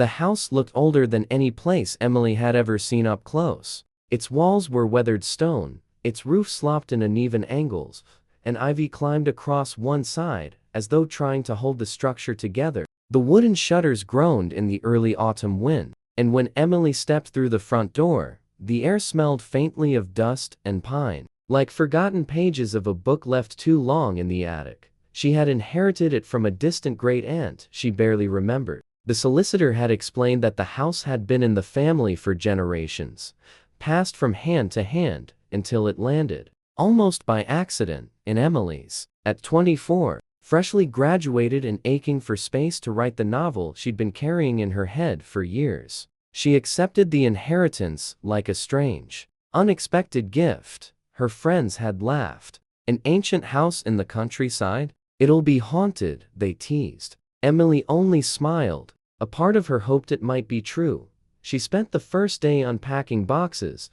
The house looked older than any place Emily had ever seen up close. Its walls were weathered stone, its roof slopped in uneven angles, and ivy climbed across one side, as though trying to hold the structure together. The wooden shutters groaned in the early autumn wind, and when Emily stepped through the front door, the air smelled faintly of dust and pine, like forgotten pages of a book left too long in the attic. She had inherited it from a distant great-aunt she barely remembered. The solicitor had explained that the house had been in the family for generations, passed from hand to hand, until it landed, almost by accident, in Emily's. At 24, freshly graduated and aching for space to write the novel she'd been carrying in her head for years, she accepted the inheritance like a strange, unexpected gift. Her friends had laughed. An ancient house in the countryside? It'll be haunted, they teased. Emily only smiled. A part of her hoped it might be true. She spent the first day unpacking boxes,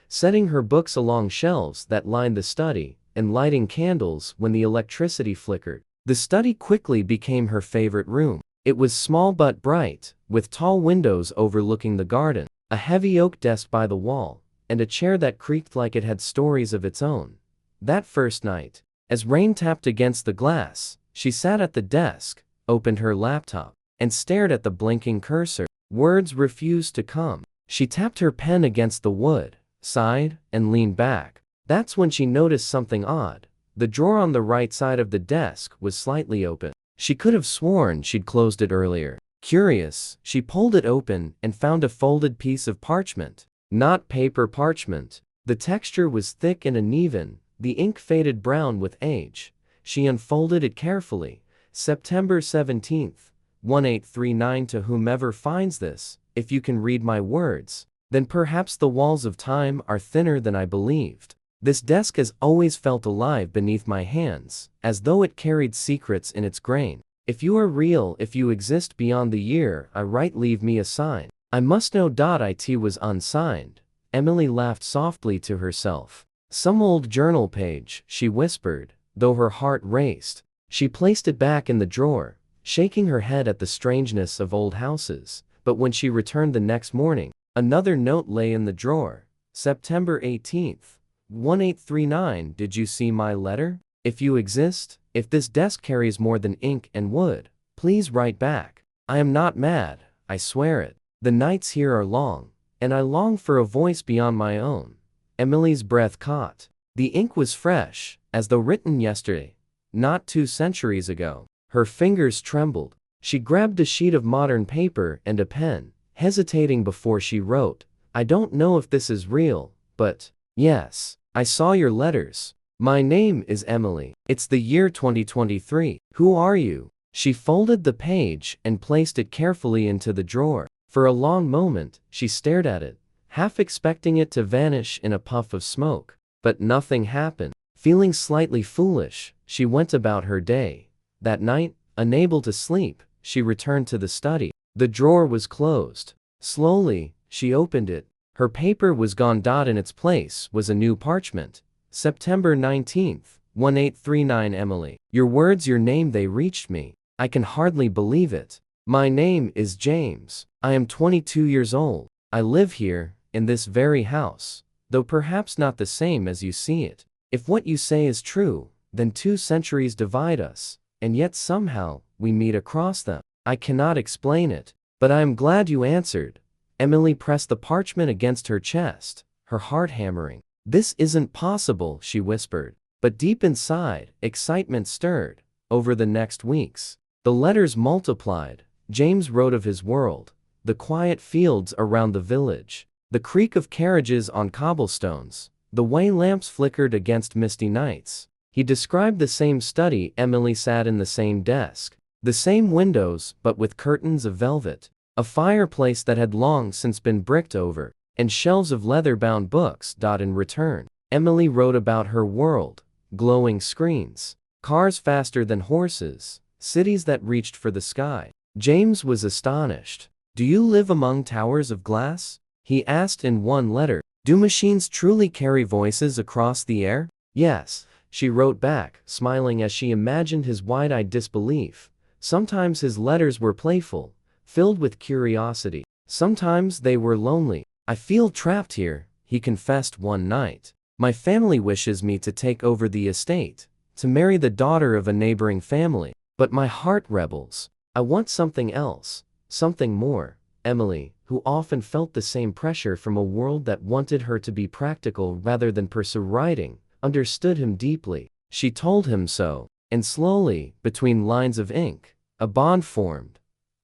setting her books along shelves that lined the study, and lighting candles when the electricity flickered. The study quickly became her favorite room. It was small but bright, with tall windows overlooking the garden, a heavy oak desk by the wall, and a chair that creaked like it had stories of its own. That first night, as rain tapped against the glass, she sat at the desk, opened her laptop, and stared at the blinking cursor. Words refused to come. She tapped her pen against the wood, sighed, and leaned back. That's when she noticed something odd. The drawer on the right side of the desk was slightly open. She could have sworn she'd closed it earlier. Curious, she pulled it open and found a folded piece of parchment. Not paper parchment. The texture was thick and uneven, the ink faded brown with age. She unfolded it carefully. September 17th, 1839. To whomever finds this, if you can read my words, then perhaps the walls of time are thinner than I believed. This desk has always felt alive beneath my hands, as though it carried secrets in its grain. If you are real, if you exist beyond the year I write, leave me a sign. I must know. It was unsigned. Emily laughed softly to herself. Some old journal page, she whispered, though her heart raced. She placed it back in the drawer, shaking her head at the strangeness of old houses. But when she returned the next morning, another note lay in the drawer. September 18th, 1839. Did you see my letter? If you exist, if this desk carries more than ink and wood, please write back. I am not mad, I swear it. The nights here are long, and I long for a voice beyond my own. Emily's breath caught. The ink was fresh, as though written yesterday, not 2 centuries ago. Her fingers trembled. She grabbed a sheet of modern paper and a pen, hesitating before she wrote. I don't know if this is real, but yes, I saw your letters. My name is Emily. It's the year 2023. Who are you? She folded the page and placed it carefully into the drawer. For a long moment, she stared at it, half expecting it to vanish in a puff of smoke. But nothing happened. Feeling slightly foolish, she went about her day. That night, unable to sleep, she returned to the study. The drawer was closed. Slowly, she opened it. Her paper was gone. In its place was a new parchment. September 19th, 1839. Emily. Your words, your name, they reached me. I can hardly believe it. My name is James. I am 22 years old. I live here, in this very house, though perhaps not the same as you see it. If what you say is true, then 2 centuries divide us, and yet somehow, we meet across them. I cannot explain it, but I am glad you answered. Emily pressed the parchment against her chest, her heart hammering. This isn't possible, she whispered. But deep inside, excitement stirred. Over the next weeks, the letters multiplied. James wrote of his world, the quiet fields around the village, the creak of carriages on cobblestones, the way lamps flickered against misty nights. He described the same study. Emily sat in the same desk, the same windows but with curtains of velvet, a fireplace that had long since been bricked over, and shelves of leather-bound books. In return, Emily wrote about her world, glowing screens, cars faster than horses, cities that reached for the sky. James was astonished. Do you live among towers of glass? He asked in one letter. Do machines truly carry voices across the air? Yes, she wrote back, smiling as she imagined his wide-eyed disbelief. Sometimes his letters were playful, filled with curiosity. Sometimes they were lonely. I feel trapped here, he confessed one night. My family wishes me to take over the estate, to marry the daughter of a neighboring family. But my heart rebels. I want something else, something more. Emily, who often felt the same pressure from a world that wanted her to be practical rather than pursue writing, understood him deeply. She told him so, and slowly, between lines of ink, a bond formed.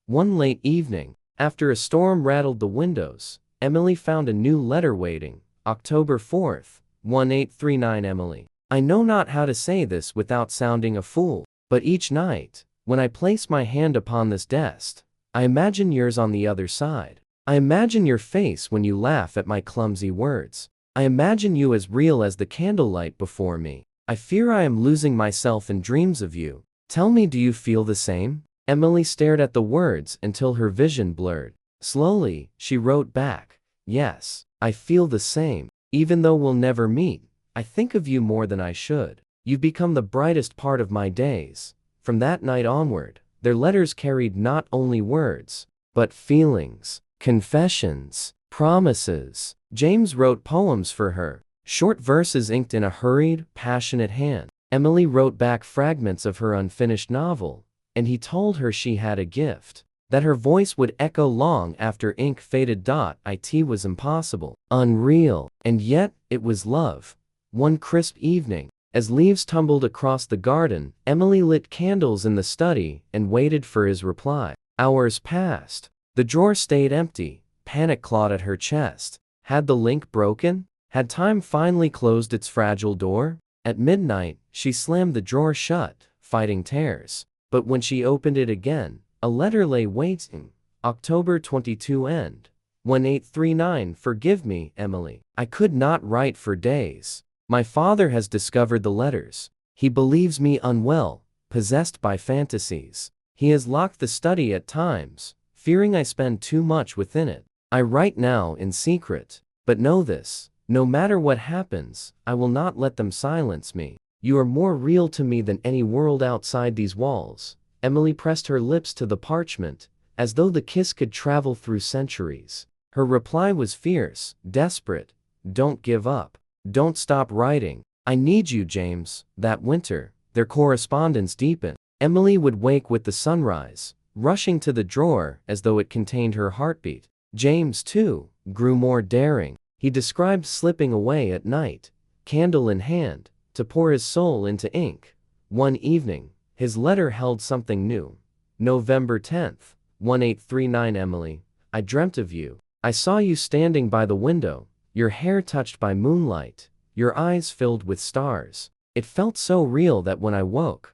One late evening, after a storm rattled the windows, Emily found a new letter waiting. October 4th, 1839. Emily. I know not how to say this without sounding a fool, but each night, when I place my hand upon this desk, I imagine yours on the other side. I imagine your face when you laugh at my clumsy words. I imagine you as real as the candlelight before me. I fear I am losing myself in dreams of you. Tell me, do you feel the same? Emily stared at the words until her vision blurred. Slowly, she wrote back, yes, I feel the same. Even though we'll never meet, I think of you more than I should. You've become the brightest part of my days. From that night onward, their letters carried not only words, but feelings, confessions, promises. James wrote poems for her, short verses inked in a hurried, passionate hand. Emily wrote back fragments of her unfinished novel, and he told her she had a gift, that her voice would echo long after ink faded. It was impossible, unreal, and yet it was love. One crisp evening, as leaves tumbled across the garden, Emily lit candles in the study and waited for his reply. Hours passed. The drawer stayed empty. Panic clawed at her chest. Had the link broken? Had time finally closed its fragile door? At midnight, she slammed the drawer shut, fighting tears. But when she opened it again, a letter lay waiting. October 22 end. 1839. Forgive me, Emily. I could not write for days. My father has discovered the letters. He believes me unwell, possessed by fantasies. He has locked the study at times, fearing I spend too much within it. I write now in secret. But know this, no matter what happens, I will not let them silence me. You are more real to me than any world outside these walls. Emily pressed her lips to the parchment, as though the kiss could travel through centuries. Her reply was fierce, desperate. Don't give up. Don't stop writing. I need you, James. That winter, their correspondence deepened. Emily would wake with the sunrise, rushing to the drawer as though it contained her heartbeat. James, too, grew more daring. He described slipping away at night, candle in hand, to pour his soul into ink. One evening, his letter held something new. November 10th, 1839. Emily, I dreamt of you. I saw you standing by the window, your hair touched by moonlight, your eyes filled with stars. It felt so real that when I woke,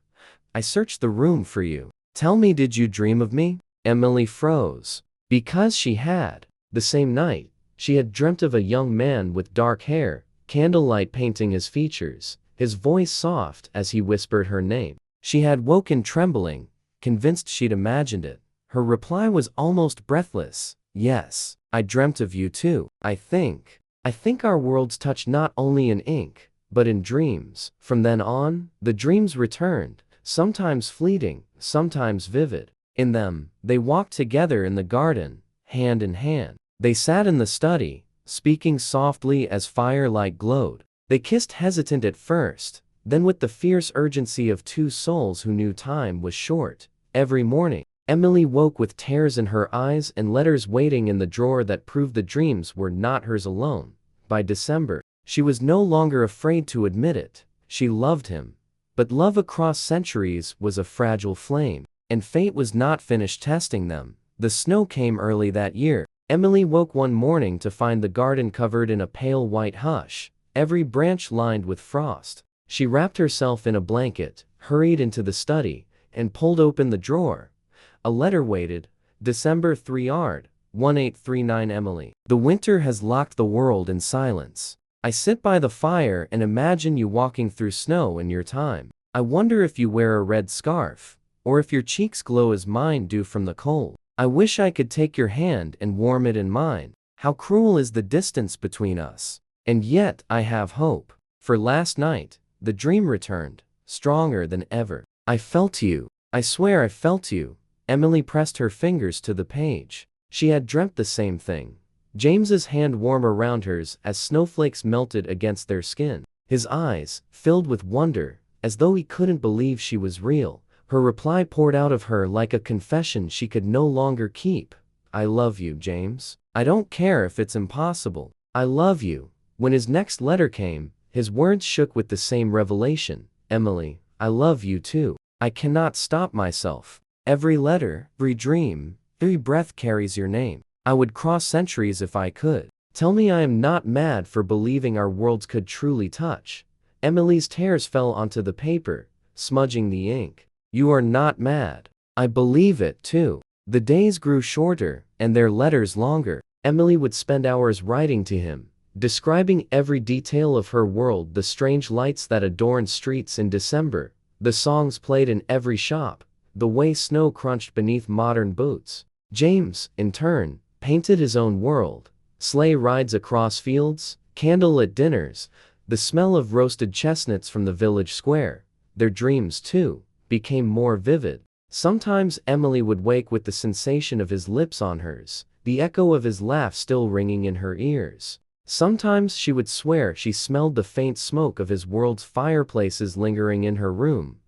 I searched the room for you. Tell me, did you dream of me? Emily froze. Because she had. The same night, she had dreamt of a young man with dark hair, candlelight painting his features, his voice soft as he whispered her name. She had woken trembling, convinced she'd imagined it. Her reply was almost breathless. Yes, I dreamt of you too. I think our worlds touch not only in ink, but in dreams. From then on, the dreams returned, sometimes fleeting, sometimes vivid. In them, they walked together in the garden, hand in hand. They sat in the study, speaking softly as firelight glowed. They kissed hesitant at first, then with the fierce urgency of two souls who knew time was short. Every morning, Emily woke with tears in her eyes and letters waiting in the drawer that proved the dreams were not hers alone. By December, she was no longer afraid to admit it. She loved him. But love across centuries was a fragile flame, and fate was not finished testing them. The snow came early that year. Emily woke one morning to find the garden covered in a pale white hush, every branch lined with frost. She wrapped herself in a blanket, hurried into the study, and pulled open the drawer. A letter waited. December 3rd, 1839. Emily. The winter has locked the world in silence. I sit by the fire and imagine you walking through snow in your time. I wonder if you wear a red scarf, or if your cheeks glow as mine do from the cold. I wish I could take your hand and warm it in mine. How cruel is the distance between us. And yet I have hope. For last night, the dream returned, stronger than ever. I felt you. I swear I felt you. Emily pressed her fingers to the page. She had dreamt the same thing. James's hand warm around hers as snowflakes melted against their skin. His eyes, filled with wonder, as though he couldn't believe she was real. Her reply poured out of her like a confession she could no longer keep. I love you, James. I don't care if it's impossible. I love you. When his next letter came, his words shook with the same revelation. Emily, I love you too. I cannot stop myself. Every letter, every dream, every breath carries your name. I would cross centuries if I could. Tell me I am not mad for believing our worlds could truly touch. Emily's tears fell onto the paper, smudging the ink. You are not mad. I believe it too. The days grew shorter, and their letters longer. Emily would spend hours writing to him, describing every detail of her world, the strange lights that adorned streets in December, the songs played in every shop, the way snow crunched beneath modern boots. James, in turn, painted his own world. Sleigh rides across fields, candlelit dinners, the smell of roasted chestnuts from the village square. Their dreams, too, became more vivid. Sometimes Emily would wake with the sensation of his lips on hers, the echo of his laugh still ringing in her ears. Sometimes she would swear she smelled the faint smoke of his world's fireplaces lingering in her room.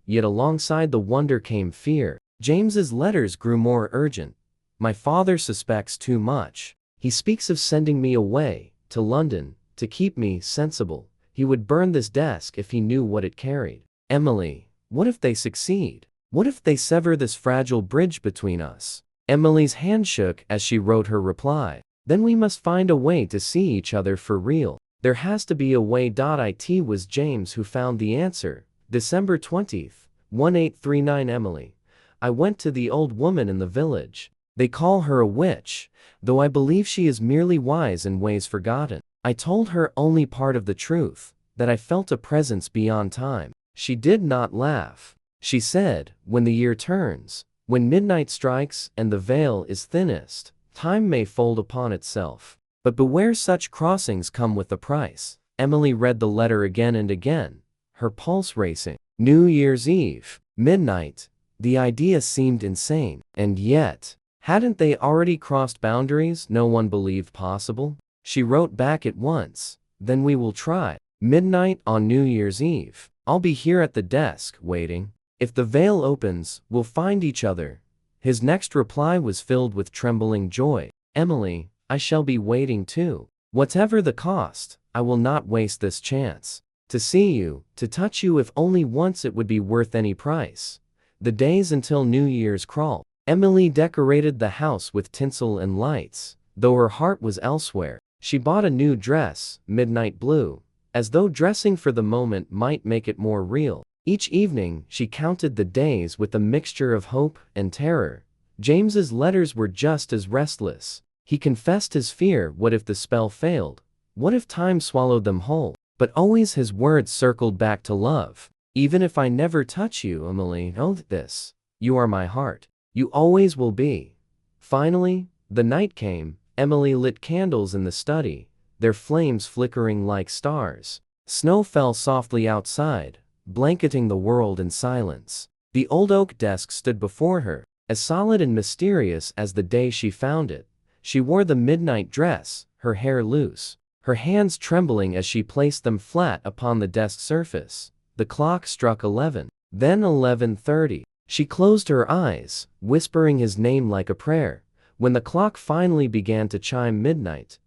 Yet alongside the wonder came fear. James's letters grew more urgent. My father suspects too much. He speaks of sending me away, to London, to keep me sensible. He would burn this desk if he knew what it carried. Emily, what if they succeed? What if they sever this fragile bridge between us? Emily's hand shook as she wrote her reply. Then we must find a way to see each other for real. There has to be a way. It was James who found the answer. December 20th, 1839. Emily. I went to the old woman in the village. They call her a witch, though I believe she is merely wise in ways forgotten. I told her only part of the truth, that I felt a presence beyond time. She did not laugh. She said, when the year turns, when midnight strikes and the veil is thinnest, time may fold upon itself. But beware, such crossings come with a price. Emily read the letter again and again, her pulse racing. New Year's Eve, midnight. The idea seemed insane, and yet, hadn't they already crossed boundaries no one believed possible? She wrote back at once, then we will try. Midnight on New Year's Eve. I'll be here at the desk, waiting. If the veil opens, we'll find each other. His next reply was filled with trembling joy. Emily, I shall be waiting too. Whatever the cost, I will not waste this chance. To see you, to touch you, if only once, it would be worth any price. The days until New Year's crawled. Emily decorated the house with tinsel and lights, though her heart was elsewhere. She bought a new dress, midnight blue, as though dressing for the moment might make it more real. Each evening, she counted the days with a mixture of hope and terror. James's letters were just as restless. He confessed his fear. What if the spell failed? What if time swallowed them whole? But always his words circled back to love. Even if I never touch you, Emily, know this. You are my heart. You always will be. Finally, the night came. Emily lit candles in the study, their flames flickering like stars. Snow fell softly outside, blanketing the world in silence. The old oak desk stood before her, as solid and mysterious as the day she found it. She wore the midnight dress, her hair loose, her hands trembling as she placed them flat upon the desk surface. The clock struck 11, then 11:30. She closed her eyes, whispering his name like a prayer. When the clock finally began to chime midnight,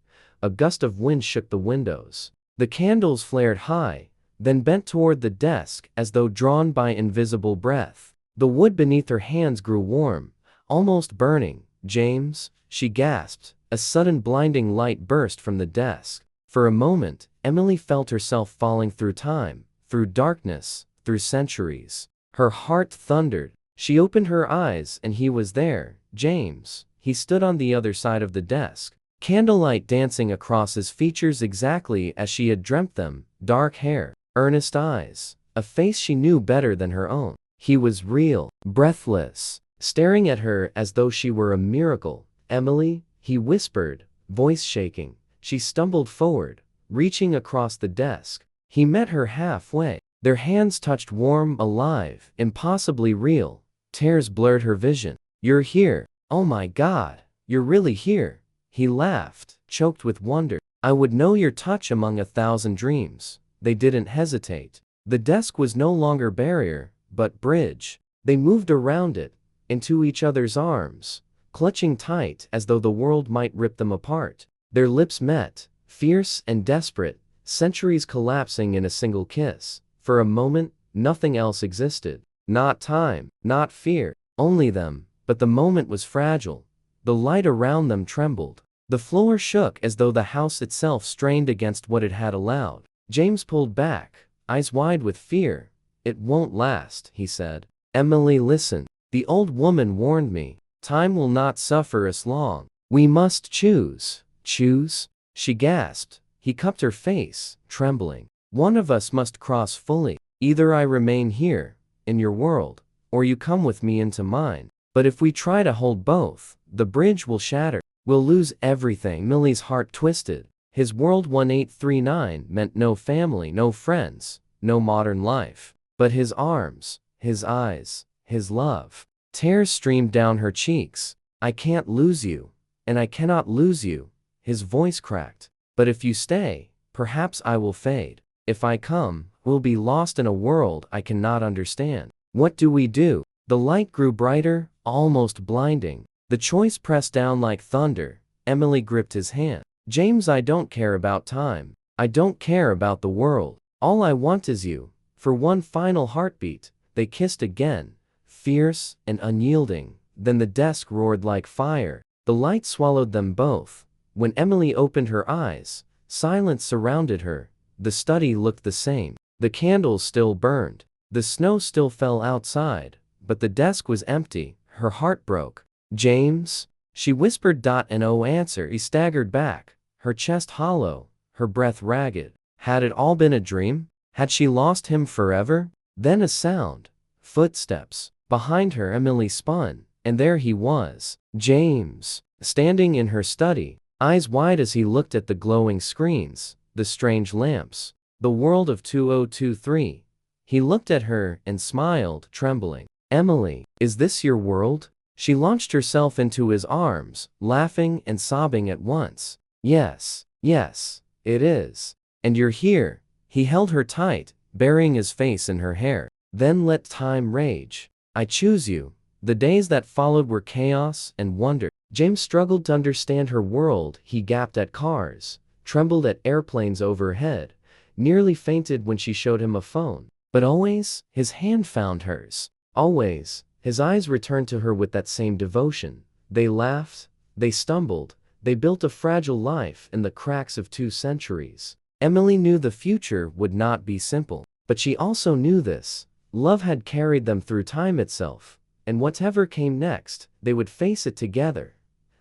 a gust of wind shook the windows. The candles flared high, then bent toward the desk as though drawn by invisible breath. The wood beneath her hands grew warm, almost burning. James, she gasped. A sudden blinding light burst from the desk. For a moment, Emily felt herself falling through time, through darkness, through centuries. Her heart thundered. She opened her eyes and he was there, James. He stood on the other side of the desk, candlelight dancing across his features exactly as she had dreamt them, dark hair, earnest eyes, a face she knew better than her own. He was real, breathless, staring at her as though she were a miracle. Emily, he whispered, voice shaking. She stumbled forward, reaching across the desk. He met her halfway. Their hands touched, warm, alive, impossibly real. Tears blurred her vision. You're here. Oh my God, you're really here. He laughed, choked with wonder. I would know your touch among 1,000 dreams. They didn't hesitate. The desk was no longer barrier, but bridge. They moved around it, into each other's arms, clutching tight as though the world might rip them apart. Their lips met, fierce and desperate, centuries collapsing in a single kiss. For a moment, nothing else existed. Not time, not fear, only them. But the moment was fragile. The light around them trembled. The floor shook as though the house itself strained against what it had allowed. James pulled back, eyes wide with fear. It won't last, he said. Emily, listen. The old woman warned me. Time will not suffer us long. We must choose. Choose? She gasped. He cupped her face, trembling. One of us must cross fully. Either I remain here, in your world, or you come with me into mine. But if we try to hold both, the bridge will shatter. We'll lose everything. Millie's heart twisted. His world 1839 meant no family, no friends, no modern life. But his arms, his eyes, his love. Tears streamed down her cheeks. I can't lose you, and I cannot lose you. His voice cracked. But if you stay, perhaps I will fade. If I come, we'll be lost in a world I cannot understand. What do we do? The light grew brighter, almost blinding. The choice pressed down like thunder. Emily gripped his hand. James, I don't care about time. I don't care about the world. All I want is you. For one final heartbeat, they kissed again, fierce and unyielding. Then the desk roared like fire. The light swallowed them both. When Emily opened her eyes, silence surrounded her. The study looked the same. The candles still burned. The snow still fell outside. But the desk was empty. Her heart broke. James? She whispered. No answer. He staggered back, her chest hollow, her breath ragged. Had it all been a dream? Had she lost him forever? Then a sound. Footsteps. Behind her, Emily spun, and there he was. James, standing in her study, eyes wide as he looked at the glowing screens, the strange lamps, the world of 2023. He looked at her and smiled, trembling. Emily, is this your world? She launched herself into his arms, laughing and sobbing at once. Yes, yes, it is. And you're here. He held her tight, burying his face in her hair. Then let time rage. I choose you. The days that followed were chaos and wonder. James struggled to understand her world. He gaped at cars, trembled at airplanes overhead, nearly fainted when she showed him a phone. But always, his hand found hers. Always, his eyes returned to her with that same devotion. They laughed, they stumbled, they built a fragile life in the cracks of 2 centuries. Emily knew the future would not be simple. But she also knew this. Love had carried them through time itself. And whatever came next, they would face it together.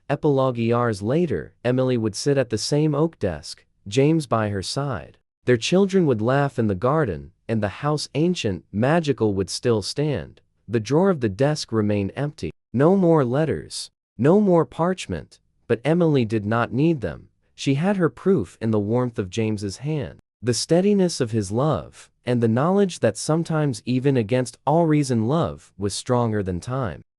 Epilogue. Years later, Emily would sit at the same oak desk, James by her side. Their children would laugh in the garden, and the house, ancient, magical, would still stand. The drawer of the desk remained empty. No more letters. No more parchment. But Emily did not need them. She had her proof in the warmth of James's hand, the steadiness of his love, and the knowledge that sometimes, even against all reason, love was stronger than time.